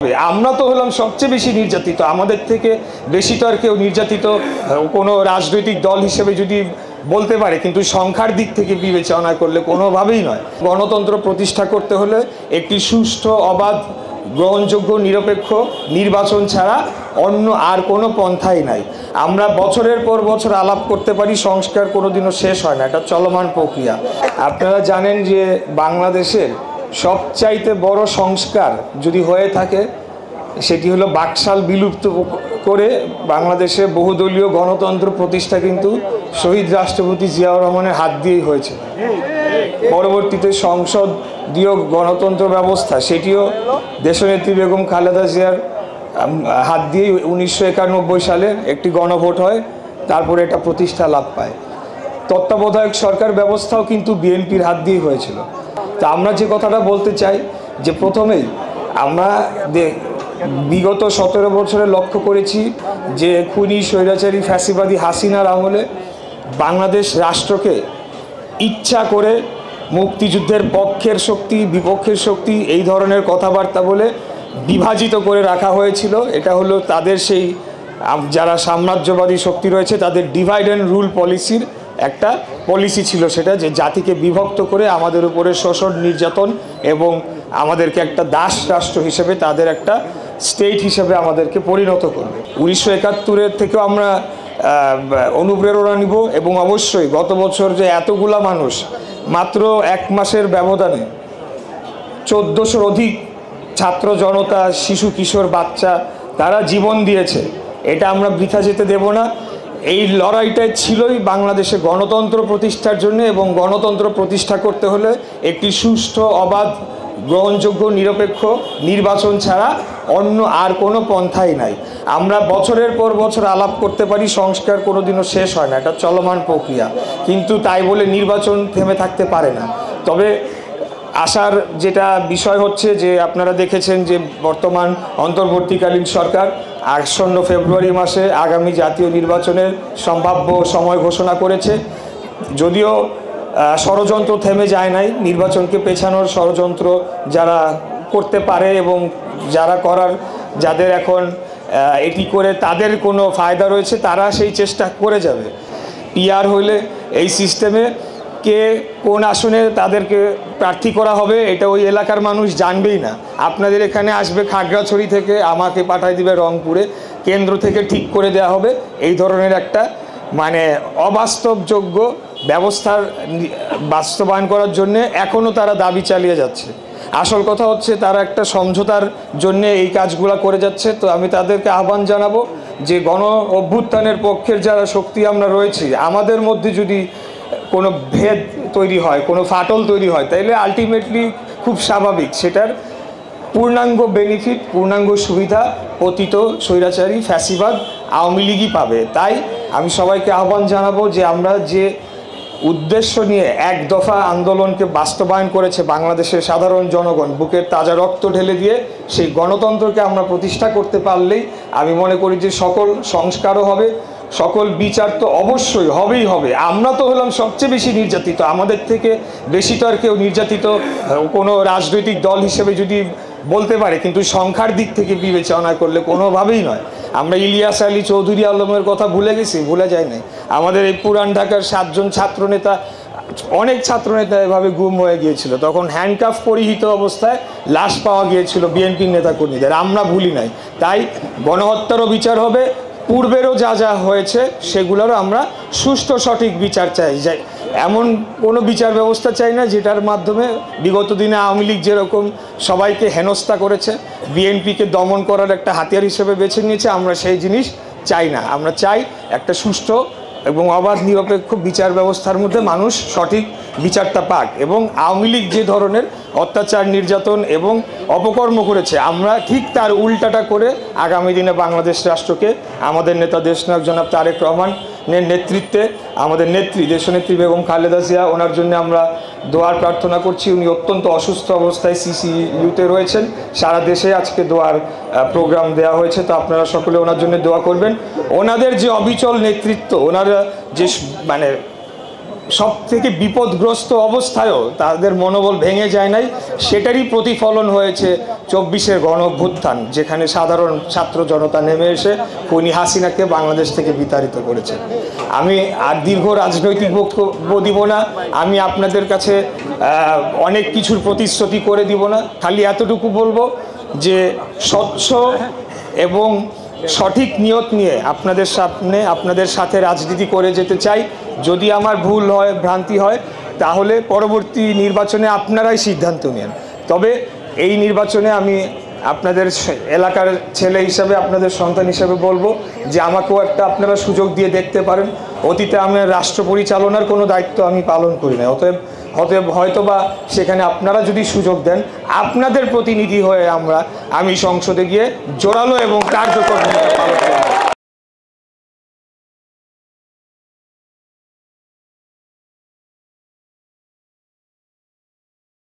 আমরা তো হলাম সবচেয়ে বেশি নির্যাতিত, আমাদের থেকে বেশি তো আর কেউ নির্যাতিত কোনো রাজনৈতিক দল হিসেবে যদি বলতে পারে, কিন্তু সংখ্যার দিক থেকে বিবেচনা করলে কোনোভাবেই নয়। গণতন্ত্র প্রতিষ্ঠা করতে হলে একটি সুষ্ঠু, অবাধ, গ্রহণযোগ্য, নিরপেক্ষ নির্বাচন ছাড়া অন্য আর কোনো পন্থাই নাই। আমরা বছরের পর বছর আলাপ করতে পারি, সংস্কার কোনোদিনও শেষ হয় না, এটা চলমান প্রক্রিয়া। আপনারা জানেন যে বাংলাদেশের সবচাইতে বড় সংস্কার যদি হয়ে থাকে সেটি হলো বাকশাল বিলুপ্ত করে বাংলাদেশে বহুদলীয় গণতন্ত্র প্রতিষ্ঠা কিন্তু শহীদ রাষ্ট্রপতি জিয়াউর রহমানের হাত দিয়েই হয়েছে। পরবর্তীতে সংসদীয় গণতন্ত্র ব্যবস্থা সেটিও দেশনেত্রী বেগম খালেদা জিয়ার হাত দিয়েই 1991 সালে একটি গণভোট হয়, তারপরে এটা প্রতিষ্ঠা লাভ পায়। তত্ত্বাবধায়ক সরকার ব্যবস্থাও কিন্তু বিএনপির হাত দিয়েই হয়েছিল। তা আমরা যে কথাটা বলতে চাই যে প্রথমেই আমরা বিগত 17 বছরে লক্ষ্য করেছি যে খুনি স্বৈরাচারী ফ্যাসিবাদী হাসিনার আমলে বাংলাদেশ রাষ্ট্রকে ইচ্ছা করে মুক্তিযুদ্ধের পক্ষের শক্তি, বিপক্ষের শক্তি এই ধরনের কথাবার্তা বলে বিভাজিত করে রাখা হয়েছিল। এটা হলো তাদের সেই যারা সাম্রাজ্যবাদী শক্তি রয়েছে তাদের ডিভাইড অ্যান্ড রুল পলিসির একটা পলিসি ছিল, সেটা যে জাতিকে বিভক্ত করে আমাদের উপরে শোষণ, নির্যাতন এবং আমাদেরকে একটা দাস রাষ্ট্র হিসেবে, তাদের একটা স্টেট হিসেবে আমাদেরকে পরিণত করবে। 1971 থেকেও আমরা অনুপ্রেরণা নিব এবং অবশ্যই গত বছর যে এতগুলা মানুষ মাত্র 1 মাসের ব্যবধানে 1400-র অধিক ছাত্র জনতা, শিশু, কিশোর, বাচ্চা তারা জীবন দিয়েছে, এটা আমরা বৃথা যেতে দেব না। এই লড়াইটাই ছিলই বাংলাদেশে গণতন্ত্র প্রতিষ্ঠার জন্য, এবং গণতন্ত্র প্রতিষ্ঠা করতে হলে একটি সুষ্ঠু, অবাধ, গ্রহণযোগ্য, নিরপেক্ষ নির্বাচন ছাড়া অন্য আর কোনো পন্থাই নাই। আমরা বছরের পর বছর আলাপ করতে পারি, সংস্কার কোনোদিনও শেষ হয় না, এটা চলমান প্রক্রিয়া, কিন্তু তাই বলে নির্বাচন থেমে থাকতে পারে না। তবে আশার যেটা বিষয় হচ্ছে যে আপনারা দেখেছেন যে বর্তমান অন্তর্বর্তীকালীন সরকার আসন্ন ফেব্রুয়ারি মাসে আগামী জাতীয় নির্বাচনের সম্ভাব্য সময় ঘোষণা করেছে। যদিও ষড়যন্ত্র থেমে যায় নাই, নির্বাচনকে পেছানোর ষড়যন্ত্র যারা করতে পারে এবং যারা করার, যাদের এখন এটি করে তাদের কোনো ফায়দা রয়েছে, তারা সেই চেষ্টা করে যাবে। পিআর হইলে এই সিস্টেমে কে কোন আসনে তাদেরকে প্রার্থী করা হবে এটা ওই এলাকার মানুষ জানবেই না। আপনাদের এখানে আসবে খাগড়াছড়ি থেকে, আমাকে পাঠায় দিবে রংপুরে, কেন্দ্র থেকে ঠিক করে দেওয়া হবে। এই ধরনের একটা মানে অবাস্তবযোগ্য ব্যবস্থার বাস্তবায়ন করার জন্যে এখনও তারা দাবি চালিয়ে যাচ্ছে। আসল কথা হচ্ছে তারা একটা সমঝোতার জন্যে এই কাজগুলো করে যাচ্ছে। তো আমি তাদেরকে আহ্বান জানাবো যে গণ অভ্যুত্থানের পক্ষের যারা শক্তি আমরা রয়েছি, আমাদের মধ্যে যদি কোনো ভেদ তৈরি হয়, কোনো ফাটল তৈরি হয়, তাইলে আলটিমেটলি খুব স্বাভাবিক সেটার পূর্ণাঙ্গ বেনিফিট, পূর্ণাঙ্গ সুবিধা পতিত স্বৈরাচারী ফ্যাসিবাদ আওয়ামী লীগই পাবে। তাই আমি সবাইকে আহ্বান জানাবো যে আমরা যে উদ্দেশ্য নিয়ে 1 দফা আন্দোলনকে বাস্তবায়ন করেছে বাংলাদেশের সাধারণ জনগণ বুকের তাজা রক্ত ঢেলে দিয়ে, সেই গণতন্ত্রকে আমরা প্রতিষ্ঠা করতে পারলেই আমি মনে করি যে সকল সংস্কারও হবে, সকল বিচার তো অবশ্যই হবেই হবে। আমরা তো হলাম সবচেয়ে বেশি নির্যাতিত, আমাদের থেকে বেশি তো আর কেউ নির্যাতিত কোনো রাজনৈতিক দল হিসেবে যদি বলতে পারে, কিন্তু সংখ্যার দিক থেকে বিবেচনা করলে কোনোভাবেই নয়। আমরা ইলিয়াস আলী চৌধুরী আলমের কথা ভুলে গেছি? ভুলে যাই নাই। আমাদের এই পুরান ঢাকার 7 জন ছাত্রনেতা, অনেক ছাত্রনেতা এভাবে গুম হয়ে গিয়েছিল, তখন হ্যান্ডকাফ পরিহিত অবস্থায় লাশ পাওয়া গিয়েছিল বিএনপির নেতাকর্মীদের, আমরা ভুলি নাই। তাই গণহত্যারও বিচার হবে, পূর্বেরও যা যা হয়েছে সেগুলোরও আমরা সুষ্ঠু, সঠিক বিচার চাই। যাই এমন কোনো বিচার ব্যবস্থা চাই না যেটার মাধ্যমে বিগত দিনে আওয়ামী লীগ যেরকম সবাইকে হেনস্থা করেছে, বিএনপিকে দমন করার একটা হাতিয়ার হিসেবে বেছে নিয়েছে, আমরা সেই জিনিস চাই না। আমরা চাই একটা সুষ্ঠু এবং অবাধ, নিরপেক্ষ বিচার ব্যবস্থার মধ্যে মানুষ সঠিক বিচারটা পাক। এবং আওয়ামী লীগ যে ধরনের অত্যাচার, নির্যাতন এবং অপকর্ম করেছে, আমরা ঠিক তার উল্টাটা করে আগামী দিনে বাংলাদেশ রাষ্ট্রকে আমাদের নেতা দেশনায়ক জনাব তারেক রহমানের নেতৃত্বে, আমাদের নেত্রী দেশনেত্রী বেগম খালেদা জিয়া, ওনার জন্য আমরা দোয়ার প্রার্থনা করছি। উনি অত্যন্ত অসুস্থ অবস্থায় সিসিইউতে রয়েছেন, সারা দেশে আজকে দোয়ার প্রোগ্রাম দেওয়া হয়েছে, তো আপনারা সকলে ওনার জন্য দোয়া করবেন। ওনাদের যে অবিচল নেতৃত্ব, ওনারা যে মানে সব থেকে বিপদগ্রস্ত অবস্থায়ও তাদের মনোবল ভেঙে যায় নাই, সেটারই প্রতিফলন হয়েছে 24-এর গণ অভ্যুত্থান, যেখানে সাধারণ ছাত্র জনতা নেমে এসে খুনি হাসিনাকে বাংলাদেশ থেকে বিতাড়িত করেছে। আমি আর দীর্ঘ রাজনৈতিক বক্তব্য দিব না, আমি আপনাদের কাছে অনেক কিছুর প্রতিশ্রুতি করে দিব না, খালি এতটুকু বলবো যে স্বচ্ছ এবং সঠিক নিয়ত নিয়ে আপনাদের সামনে আপনাদের সাথে রাজনীতি করে যেতে চাই। যদি আমার ভুল হয়, ভ্রান্তি হয়, তাহলে পরবর্তী নির্বাচনে আপনারাই সিদ্ধান্ত নেন। তবে এই নির্বাচনে আমি আপনাদের এলাকার ছেলে হিসাবে, আপনাদের সন্তান হিসাবে বলবো যে আমাকেও একটা আপনারা সুযোগ দিয়ে দেখতে পারেন। অতীতে আমি রাষ্ট্র পরিচালনার কোনো দায়িত্ব আমি পালন করি না, অতএব হয়তোবা সেখানে আপনারা যদি সুযোগ দেন, আপনাদের প্রতিনিধি হয়ে আমি সংসদে গিয়ে জোরালো এবং কার্যকর ভূমিকা পালন করব।